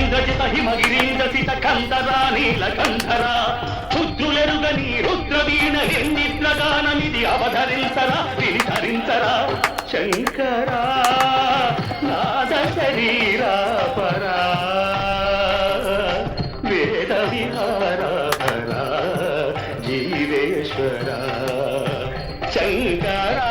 ఇంద్రజిత హిమగిరీంద్రసిత కందరా నీలకంధరా రుద్రులెరుగని రుద్రవీణ ఎన్ని ప్రగానమిది అవధరించరా వినిధరించరా శంకరా నాద శరీరా పరా వేద విహారా జీవేశ్వరా శంకరా.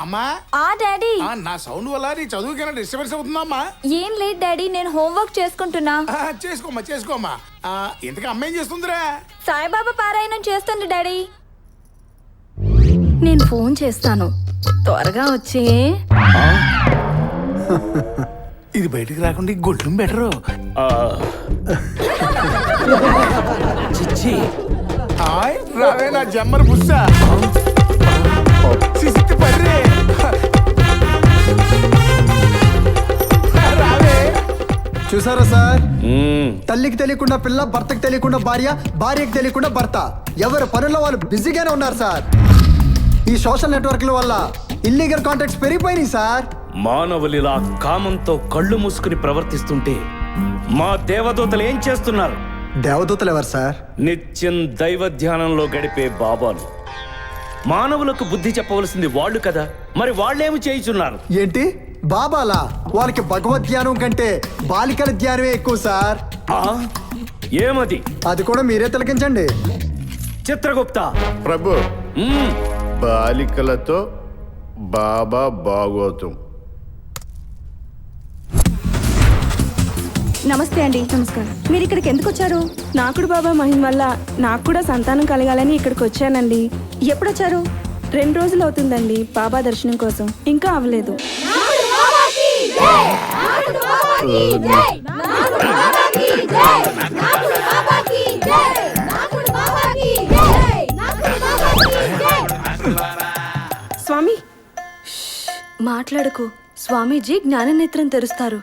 అమ్మా డాడీ నా సౌండ్ వల్ల నీ చదువుకైనా డిస్టర్బెన్స్ అవుతుందమ్మా. ఏం లేదు డాడీ, నేను హోంవర్క్ చేసుకుంటున్నా. చేసుకోమ్మా ఇంతకీ అమ్మ ఏం చేస్తుందిరా? సాయిబాబా పారాయణం చేస్తుంది డాడీ. నేను ఫోన్ చేస్తాను, త్వరగా వచ్చే. ఇది బయటికి రాకుండా గొడ్లు బెటరు. రావే నా జమ్మర్ బుస్సా సిస్తి పర్రే. చూసారా సార్, తల్లికి తెలియకుండా పిల్ల, భర్తకి తెలియకుండా భార్య, భార్యకి తెలియకుండా భర్త, ఎవరి పనుల్లో వాళ్ళు బిజీగానే ఉన్నారు సార్. ఈ సోషల్ నెట్వర్క్ల వల్ల ఇల్లీగల్ కాంటాక్ట్స్ పెరిగిపోయినాయి సార్. మానవులిలా కామంతో కళ్ళు మూసుకుని ప్రవర్తిస్తుంటే మా దేవదూతలు ఏం చేస్తున్నారు? దేవదూతలు ఎవరు సార్? నిత్యం దైవ ధ్యానంలో గడిపే బాబాలు. మానవులకు బుద్ధి చెప్పవలసింది వాళ్ళు కదా, మరి వాళ్ళేమి చేయుచున్నారు? ఏంటి బాబాలా? వాళ్ళకి భగవద్ ధ్యానం కంటే బాలికల ధ్యానమే ఎక్కువ సార్. ఏమది? అది కూడా మీరే తిలకించండి. చిత్రగుప్త ప్రభు, బాలికలతో బాబా భాగవతం. నమస్తే అండి. నమస్కారం. మీరు ఇక్కడికి ఎందుకు వచ్చారు? నాకుడు బాబా మహిమ వల్ల నాకు కూడా సంతానం కలగాలని ఇక్కడికి వచ్చానండి. ఎప్పుడు వచ్చారు? 2 రోజులు అవుతుందండి బాబా దర్శనం కోసం, ఇంకా అవ్వలేదు. స్వామి మాట్లాడుకో, స్వామీజీ జ్ఞాననేత్రం తెరుస్తారు.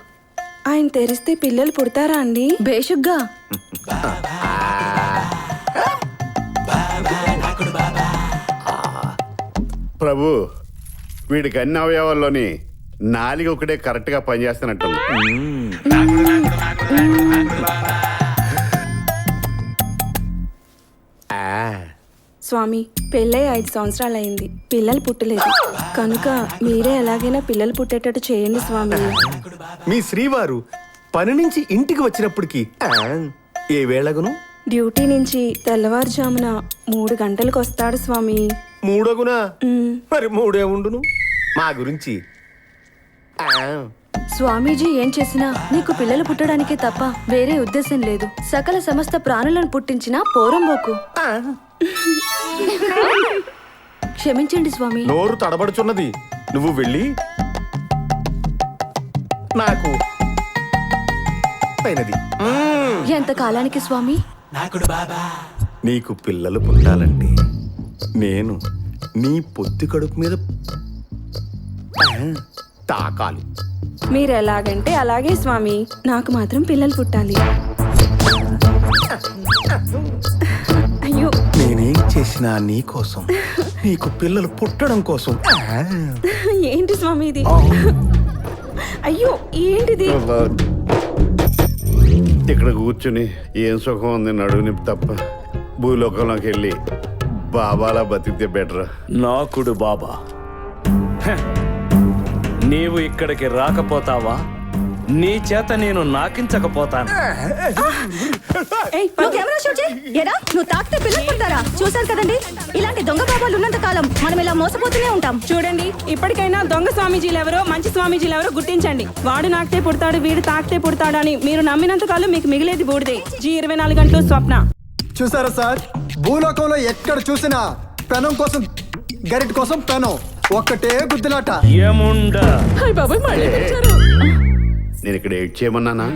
ఆయన తెరిస్తే పిల్లలు పుడతారా అండి? బేషుగ్గా. ప్రభు, వీడికి అన్ని అవయవాల్లోని నాలుగు ఒకటే కరెక్ట్ గా పనిచేస్తున్నట్టుంది. స్వామి, పెళ్ళై 5 సంవత్సరాలు అయింది, పిల్లలు పుట్టలేదు. కనుక మీరే ఎలాగైనా పిల్లలు పుట్టేటట్టు చేయండి స్వామి. మీ శ్రీవారు పని నుంచి ఇంటికి వచ్చినప్పటికి ఏ వేళగును? డ్యూటీ నుంచి తెల్లవారుజామున 3 గంటలకు వస్తాడు స్వామి. 3 మరి 3 ఉండును. మా గురించి స్వామీజీ ఏం చేసినా నీకు పిల్లలు పుట్టడానికే తప్ప వేరే ఉద్దేశం లేదు. సకల సమస్త ప్రాణులను పుట్టించిన పోరంబోకు. క్షమించండి స్వామి. నోరు తడబడుచున్నది. నువ్వు వెళ్ళి నాకు అయినది. ఎంత కాలానికి స్వామి? నీకు పిల్లలు పుట్టాలంటే నేను నీ పొత్తి కడుపు మీద తాకాలి. మీరు ఎలాగంటే అలాగే స్వామి, నాకు మాత్రం పిల్లలు పుట్టాలి. అయ్యో, నేనేం చేసినా నీ కోసం, నీకు పిల్లలు పుట్టడం కోసం. ఏంటి స్వామి ఇది? అయ్యో, ఏంటిది? ఇక్కడ కూర్చుని ఏం సుఖం ఉంది నడువుని తప్ప, భూలోకంలోకి వెళ్ళి బాబాలా బతికితే బెటర్. నాకుడు బాబా, నీవు ఇక్కడికి రాకపోతావా? నీ చేత నేను నాకించకపోతాను. నువ్వు తాకితే పిల్లలు పుడతారా? చూసారు కదండి, ఇలాంటి దొంగ బాబాలు ఉన్నంత కాలం మనం ఇలా మోసపోతూనే ఉంటాం. చూడండి, ఇప్పటికైనా దొంగ స్వామీజీలు ఎవరో మంచి స్వామీజీలు ఎవరో గుర్తించండి. వాడు నాకితే పుడతాడు, వీడు తాకితే పుడతాడు అని మీరు నమ్మినంత కాలం మీకు మిగిలేది బూడిదే. G24 గంటలు స్వప్న. చూసారా సార్, భూలోకంలో ఎక్కడ చూసినా పెనం కోసం, గరిట కోసం పెనం, ఒక్కటే గుద్దులాట. నేను ఇక్కడ ఏడ్ చేయమన్నానా?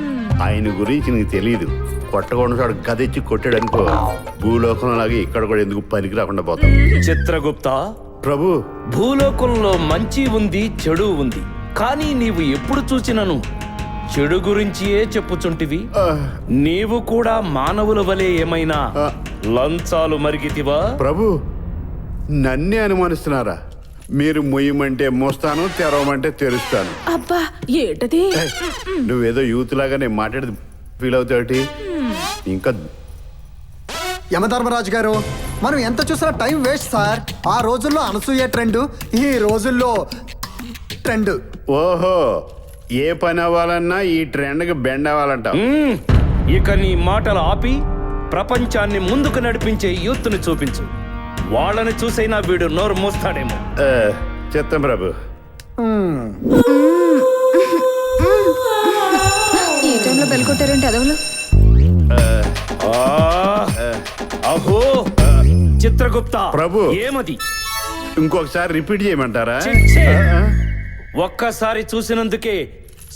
ఆయన గురించి నీకు తెలియదు. కొట్టకుండా వాడు గదెచ్చి కొట్టాడు అనుకో, భూలోకంలో లాగే ఇక్కడ కూడా ఎందుకు పనికి రాకుండా పోతాం. చిత్రగుప్త, ప్రభు భూలోకంలో మంచి ఉంది, చెడు ఉంది. కానీ నీవు ఎప్పుడు చూచినను చెడు గురించియే చెప్పుచుంటివి. నీవు కూడా మానవుల వలె ఏమైనా లంచాలు మరిగితివా? ప్రభు నన్నే అనుమానిస్తున్నారా? మీరు మొయ్యమంటే మోస్తాను, తెరవమంటే తెరుస్తాను. అబ్బా ఏటది? నువ్వేదో యూత్ లాగా నేను మాట్లాడి ఫీల్ అవుతాటి. ఇంకా యమధర్మరాజు గారు, మనం ఎంత చూసినా టైం వేస్ట్ సార్. ఆ రోజుల్లో అనసూయ ట్రెండ్, ఈ రోజుల్లో ట్రెండ్. ఓహో, ఏ పని అవ్వాలన్నా ఈ ట్రెండ్కి బెండ్ అవ్వాలంట. ఇక నీ మాటలు ఆపి ప్రపంచాన్ని ముందుకు నడిపించే యూత్ని చూపించు. వాళ్ళని చూసైనా వీడు నోరు మోస్తాడేమో. చెత్తం ప్రభు. ఈ టైంలో బెల్ కొట్టారంటే అదవులు. అహో చిత్రగుప్త ప్రభు. ఏమది? ఇంకొకసారి రిపీట్ చేయమంటారా? చిచ్చే. ఒక్కసారి చూసినందుకే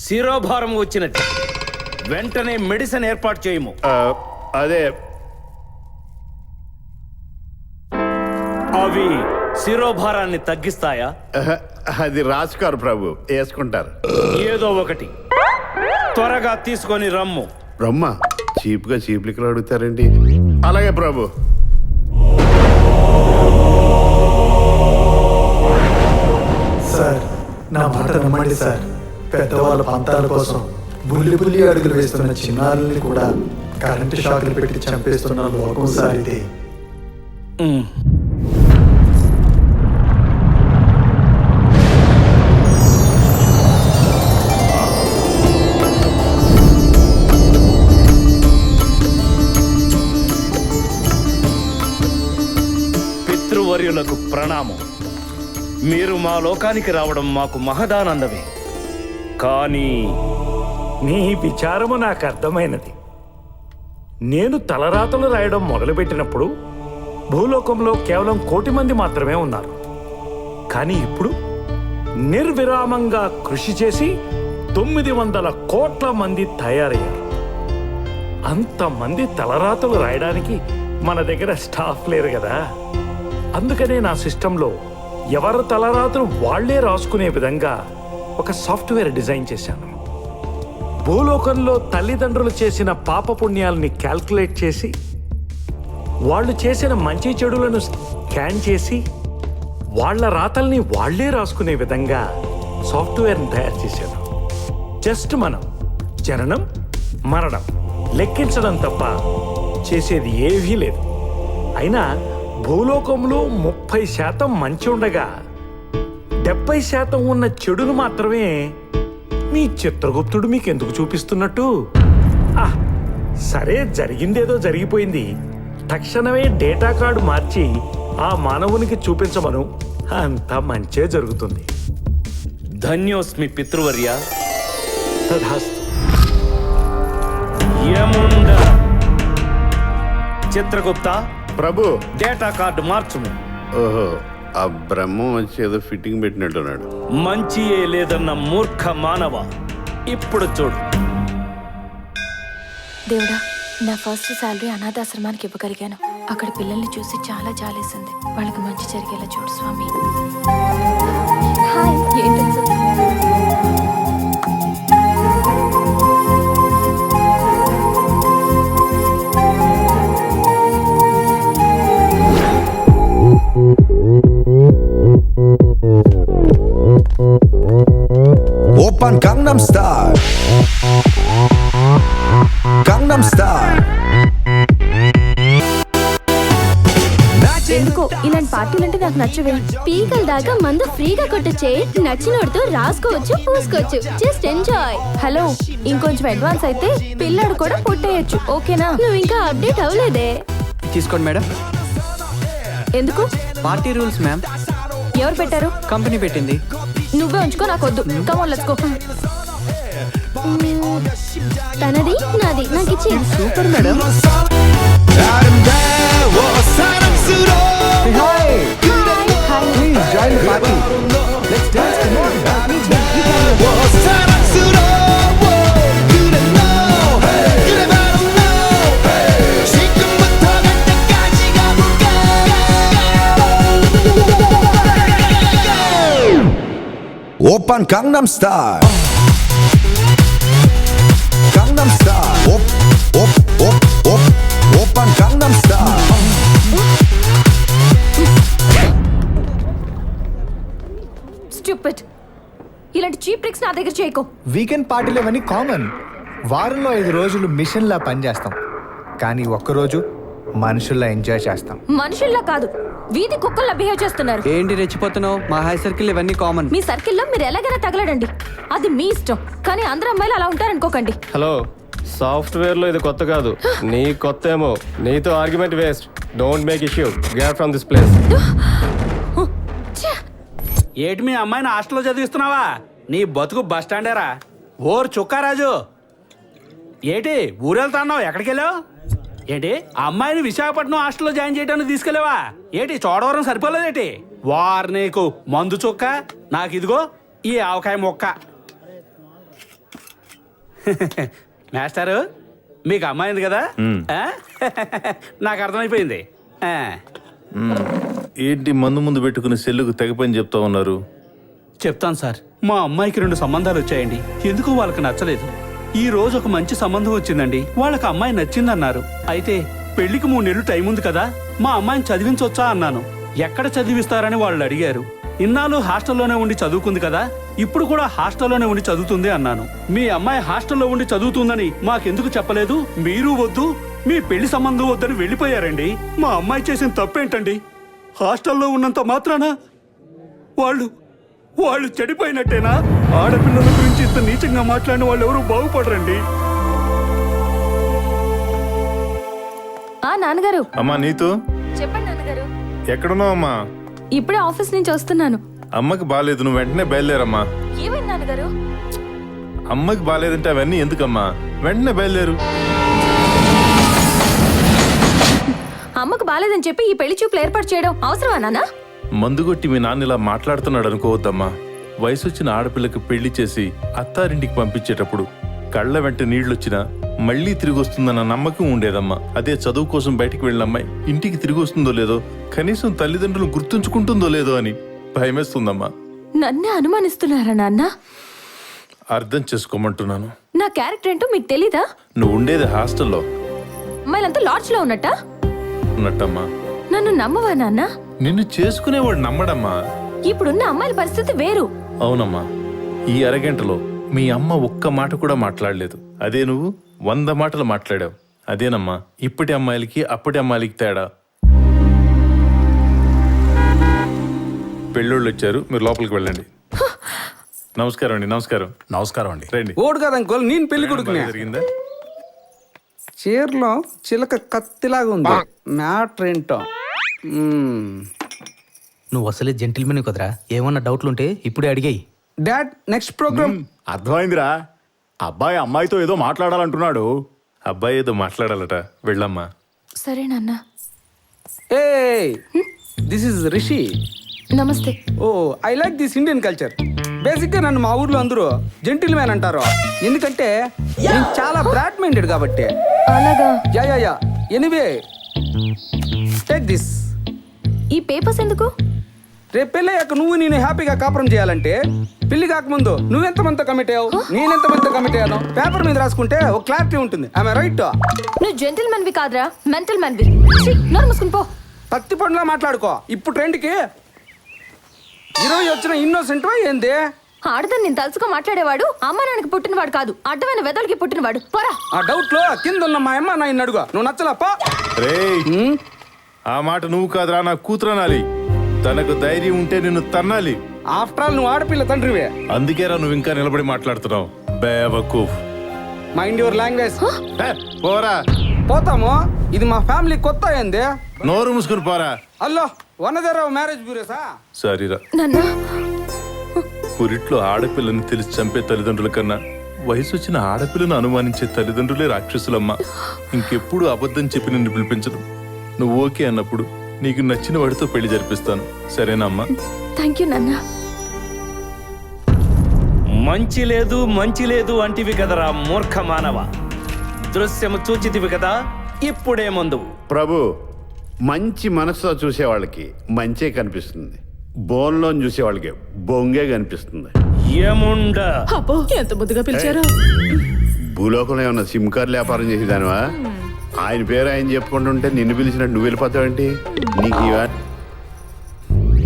శిరోభారం వచ్చినట్టు. వెంటనే మెడిసిన్ ఏర్పాటు చేయము. అదే అవి శిరోభారాన్ని తగ్గిస్తాయా? అది రాజుగారు ప్రభు, వేసుకుంటారు. ఏదో ఒకటి త్వరగా తీసుకొని రమ్ము. రమ్మ చీప్గా చీప్లికలు అడుగుతారండి. అలాగే ప్రభు. సార్ నా మాట నమ్మండి సార్. పెద్దవాళ్ళ పంతాల కోసం బుల్లి అడుగులు వేస్తున్న చిన్నారుల్ని కూడా కరెంటు షాకులు పెట్టి చంపేస్తున్న లోకం సార్ ఇది. పితృవర్యులకు ప్రణామం. మీరు మా లోకానికి రావడం మాకు మహదానందమే. కానీ నీ విచారము నాకు అర్థమైనది. నేను తలరాతలు రాయడం మొదలుపెట్టినప్పుడు భూలోకంలో కేవలం 1,000,000 మంది మాత్రమే ఉన్నారు. కానీ ఇప్పుడు నిర్విరామంగా కృషి చేసి 900 కోట్ల మంది తయారయ్యారు. అంతమంది తలరాతలు రాయడానికి మన దగ్గర స్టాఫ్ లేరు కదా. అందుకనే నా సిస్టంలో ఎవరి తలరాతలు వాళ్లే రాసుకునే విధంగా ఒక సాఫ్ట్వేర్ డిజైన్ చేశాను. భూలోకంలో తల్లిదండ్రులు చేసిన పాపపుణ్యాలని క్యాల్కులేట్ చేసి వాళ్ళు చేసిన మంచి చెడులను స్కాన్ చేసి వాళ్ళ రాతల్ని వాళ్లే రాసుకునే విధంగా సాఫ్ట్వేర్ని తయారు చేశాను. జస్ట్ మనం జననం మరణం లెక్కించడం తప్ప చేసేది ఏవీ లేదు. అయినా భూలోకంలో 30% మంచి ఉండగా 70% ఉన్న చెడును మాత్రమే మీ చిత్రగుప్తుడు మీకెందుకు చూపిస్తున్నట్టు? సరే, జరిగిందేదో జరిగిపోయింది. తక్షణమే డేటా కార్డు మార్చి ఆ మానవునికి చూపించమను. అంతా మంచే జరుగుతుంది. ధన్యోస్మి పితృవర్య. తథాస్తు. యముండ చిత్రగుప్త ప్రభు, డేటా కార్డు మార్చుము. ఓహో, ఆ బ్రహ్మం వచ్చి ఏదో ఫిట్టింగ్ పెట్టినట్టున్నాడు. మంచియే లేదన్న మూర్ఖ మానవ, ఇప్పుడు చూడు. దేవుడా, నా ఫస్ట్ శాలరీ అనాథాశ్రమానికి ఇవ్వగలిగాను. అక్కడ పిల్లల్ని చూసి చాలా జాలేసింది. వాళ్ళకి మంచి జరిగేలా చూడు స్వామి. హాయ్, ఏంటి Oppan Gangnam Style. Gangnam Style. ఎందుకో ఇలాంటి పార్టీలంటే నాకు నచ్చవే. పీకల దాకా మందు ఫ్రీగా కొట్టొచ్చే. నచ్చినోడితో రాసుకోవచ్చు, పూసుకోవచ్చు. Just enjoy. హలో, ఇంకొంచెం అడ్వాన్స్ అయితే పిల్లాడు కూడా పుట్టేయచ్చు. ఓకేనా? నువ్వు ఇంకా అప్డేట్ అవ్వలేదే. తీసుకోండి మేడం. ఎందుకు? Party rules ma'am. ఎవరు పెట్టారు? కంపెనీ పెట్టింది. నువ్వే ఉంచుకో, నాకు వద్దు. Come on, let's go. తనది నాది, నాకు ఇచ్చి. Super madam. Please join the party. Let's dance. Come on. Open Gangnam Style. Gangnam Style. Open Gangnam Style. Stupid. ఇలాంటి చీప్ ట్రిక్స్ నా దగ్గర చేయకు. వీకెండ్ పార్టీలు ఇవన్నీ కామన్. వారంలో 5 రోజులు మిషన్లా పనిచేస్తాం, కానీ ఒక్కరోజు మనుషుల్లా ఎంజాయ్ చేస్తాం. మనుషుల్లా కాదు, వీధి కుక్కల్లా బిహేవ్ చేస్తున్నారు. ఏంటి రెచ్చిపోతున్నావు? మా హై సర్కిల్ ఇవన్నీ కామన్. మీ సర్కిల్లో మీరు ఎలాగైనా తగలడండి, అది మీ ఇష్టం. కానీ అందరూ అమ్మాయిలు అలా ఉంటారనుకోకండి. హలో, సాఫ్ట్వేర్ లో ఇది కొత్త కాదు, నీ కొత్త ఏమో. నీతో argument waste. Don't make issue. Get from this place. ఏటి మీ అమ్మాయిని హాస్టల్లో చదివిస్తున్నావా? నీ బతుకు బస్ స్టాండేరా? ఓర్ చుక్కారాజు, ఏటి ఊరెళ్తాన్నావు? ఎక్కడికి వెళ్ళావు? ఏంటి అమ్మాయిని విశాఖపట్నం హాస్టల్లో జాయిన్ చేయడానికి తీసుకెళ్ళావా? ఏటి చోడవరం సరిపోలేదేటి? వారు నీకు మందు చుక్క, నాకు ఇదిగో ఈ ఆవకాయ మొక్క. మాస్టారు, మీకు అమ్మాయి ఉంది కదా? ఆ? నాకు అర్థమైపోయింది. ఆ. ఏంటి మందు ముందు పెట్టుకుని సెల్లుకు తెగ పని చెప్తా ఉన్నారు? చెప్తాను సార్. మా అమ్మాయికి 2 సంబంధాలు వచ్చాయండి. ఎందుకు వాళ్ళకి నచ్చలేదు. ఈ రోజు ఒక మంచి సంబంధం వచ్చిందండి. వాళ్ళకి అమ్మాయి నచ్చిందన్నారు. అయితే పెళ్లికి 3 నెలలు టైం ఉంది కదా, మా అమ్మాయిని చదివించొచ్చా అన్నాను. ఎక్కడ చదివిస్తారని వాళ్ళు అడిగారు. ఇన్నాళ్ళు హాస్టల్లోనే ఉండి చదువుకుంది కదా, ఇప్పుడు కూడా హాస్టల్లోనే ఉండి చదువుతుంది అన్నాను. మీ అమ్మాయి హాస్టల్లో ఉండి చదువుతుందని మాకెందుకు చెప్పలేదు? మీరు వద్దు, మీ పెళ్లి సంబంధం వద్దని వెళ్ళిపోయారండి. మా అమ్మాయి చేసిన తప్పేంటండి? హాస్టల్లో ఉన్నంత మాత్రాన వాళ్ళు చెడిపోయినట్టేనా? ఆడపిల్లల గురించి ఇంత నీచంగా మాట్లాడిన వాళ్ళు ఎవరు బాగుపడరండి. నాన్నగారు. అమ్మా నీతు, చెప్పండి నాన్నగారు. ఎక్కడున్నావు అమ్మా? ఇప్పుడే ఆఫీస్ నుంచి వస్తున్నాను. అమ్మకి బాగాలేదు, నువ్వు వెంటనే బయలుదేరమ్మా. ఏమైంది నాన్నగారు? అమ్మకి బాగాలేదంటే అవన్నీ ఎందుకమ్మా? వెంటనే బయలుదేరు. అమ్మకు బాలేదని చెప్పి ఈ పెళ్లి చూపులు ఏర్పాటు చేయడం అవసరమా నాన్న? మందు కొట్టి మీ నాన్న ఇలా మాట్లాడుతున్నాడు అనుకోవద్దమ్మా. వయసు వచ్చిన ఆడపిల్లకి పెళ్లి చేసి అత్తారింటికి పంపించేటప్పుడు కళ్ళ వెంట నీళ్లొచ్చినా మళ్లీ తిరిగి వస్తుందన్న నమ్మకం ఉండేదమ్మా. అదే చదువు కోసం బయటికి వెళ్ళిన అమ్మాయి ఇంటికి తిరిగి వస్తుందో లేదో, కనీసం తల్లిదండ్రులు గుర్తుంచుకుంటుందో లేదో అని భయమేస్తుందమ్మా. నన్నే అనుమానిస్తున్నారా నాన్న? అర్థం చేసుకోమంటున్నాను. నా క్యారెక్టర్ ఏంటో మీకు తెలీదా? నువ్వు ఉండేది హాస్టల్లో అమ్మాయిలంతా లాడ్జ్ లో ఉన్నట్టా? ఉన్నట్టమ్మా. నన్ను నమ్మవా నాన్న? నిన్ను చేసుకునేవాడు నమ్మడమ్మా. ఇప్పుడున్న అమ్మాయిల పరిస్థితి వేరు. అవునమ్మా, ఈ అరగంటలో మీ అమ్మ ఒక్క మాట కూడా మాట్లాడలేదు. అదే నువ్వు 100 మాటలు మాట్లాడావు. అదేనమ్మా ఇప్పటి అమ్మాయిలకి అప్పటి అమ్మాయిలకి తేడా. పెళ్ళోళ్ళు వచ్చారు, మీరు లోపలికి వెళ్ళండి. నమస్కారం అండి. నమస్కారం. నమస్కారం అండి. రండి. ఓడు కదా అంకుల్, నేను పెళ్లి కొడుకునే. జరిగిందా? చీరలో చిలక కత్తిలాగా ఉంది. మ్యాటర్ ఏంటో. నువ్వు అసలే జెంటిల్మెన్ కదరా, ఏమన్నా డౌట్లు ఉంటే ఇప్పుడే అడిగాయి. Dad, next programme. అర్థమైందిరా, అబ్బాయి అమ్మాయితో ఏదో మాట్లాడాలంటున్నాడు. అబ్బాయి ఏదో మాట్లాడాలట, వెళ్ళమ్మా. సరే నాన్న. Hey this is Rishi. Namaste. Oh I like this Indian culture. Basic గా నన్ను మా ఊర్లో అందరూ జెంటిల్ మ్యాన్ అంటారు, ఎందుకంటే నేను చాలా బ్రాడ్ మైండెడ్ కాబట్టి. అలాగా? యా. Anyway take this. ఈ పేపర్స్ ఎందుకు? రేపు పెళ్ళయ్యాక నువ్వు నేను హ్యాపీగా కాపురం చేయాలంటే పెళ్లి కాకముందు నువ్వెంతమంత కమిట్ అయ్యావు, నేనెంతమంత కమిట్ అయ్యాను పేపర్ మీద రాసుకుంటే ఒక క్లారిటీ ఉంటుంది. ఆమె రైట్? నువ్వు జెంటిల్ మెన్వి కాదురా, మెంటల్ మెన్వి. నోరు మూసుకుని పో. పత్తి పండులా మాట్లాడుకో. ఇప్పుడు ట్రెండ్కి ఈరోజు వచ్చిన ఇన్నోసెంట్ ఏంది? ఆడదాన్ని నేను తలుచుకో మాట్లాడేవాడు అమ్మ నాన్నకి పుట్టినవాడు కాదు, అడ్డమైన వెదలకి పుట్టినవాడు. పోరా. ఆ డౌట్ లో కింద ఉన్న మా అమ్మ నాయన్ని అడుగు. నువ్వు నచ్చలా పో. ఆ మాట నువ్వు కాదురా, నా కూతురనాలి. తనకు ధైర్యం ఉంటే నిన్ను తన్నాలి. ఆఫ్టర్ ఆల్ నువ్వు ఆడపిల్ల తండ్రివే. అందుకేరా నువ్వు ఇంకా నిలబడి మాట్లాడుతున్నావు. బేవకూఫ్. Mind your language. పోరా. పోతాము. ఇది మా ఫ్యామిలీ కొత్త ఏంది? నోరు మూసుకుని పోరా. అల్లో వనదేరావు మ్యారేజ్ బ్యూరోసా? సారీరా. పురిట్లో ఆడపిల్లని తెలిసి చంపే తల్లిదండ్రుల కన్నా వయసు వచ్చిన ఆడపిల్లను అనుమానించే తల్లిదండ్రులే రాక్షసులమ్మా. ఇంకెప్పుడు అబద్ధం చెప్పి నిన్ను పిలిపించదు. నువ్వు ఓకే అన్నప్పుడు నీకు నచ్చిన వాడితో పెళ్లి జరిపిస్తాను, సరేనా అమ్మా? థ్యాంక్ యూ నాన్న. మంచి లేదు అంటివి కదరా మూర్ఖ మానవ. దృశ్యము చూచితివి కదా, ఇప్పుడే ముందు. ప్రభు, మంచి మనసుతో చూసే వాళ్ళకి మంచే కనిపిస్తుంది. బోన్లో చూసే వాళ్ళకి బొంగే కనిపిస్తుంది. ఏముండా అబ్బో ఎంత ముద్దుగా పిలిచారు. భూలోకంలో ఏమన్నా సిమ్ కార్డు వ్యాపారం చేసేదానివా? ఆయన పేరు ఆయన చెప్పుకుంటుంటే నిన్ను పిలిచినట్టు నువ్వు వెళ్ళిపోతావేంటి? నీకు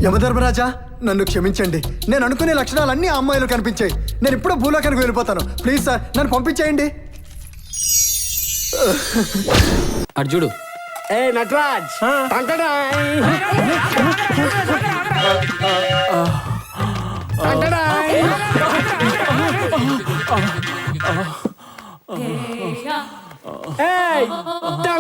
యమధర్మరాజా, నన్ను క్షమించండి. నేను అనుకునే లక్షణాలన్నీ ఆ అమ్మాయిలు కనిపించాయి. నేను ఇప్పుడు భూలోకానికి వెళ్ళిపోతాను. ప్లీజ్ సార్, నన్ను పంపించేయండి. అర్జుడు ఏ నటరాజ్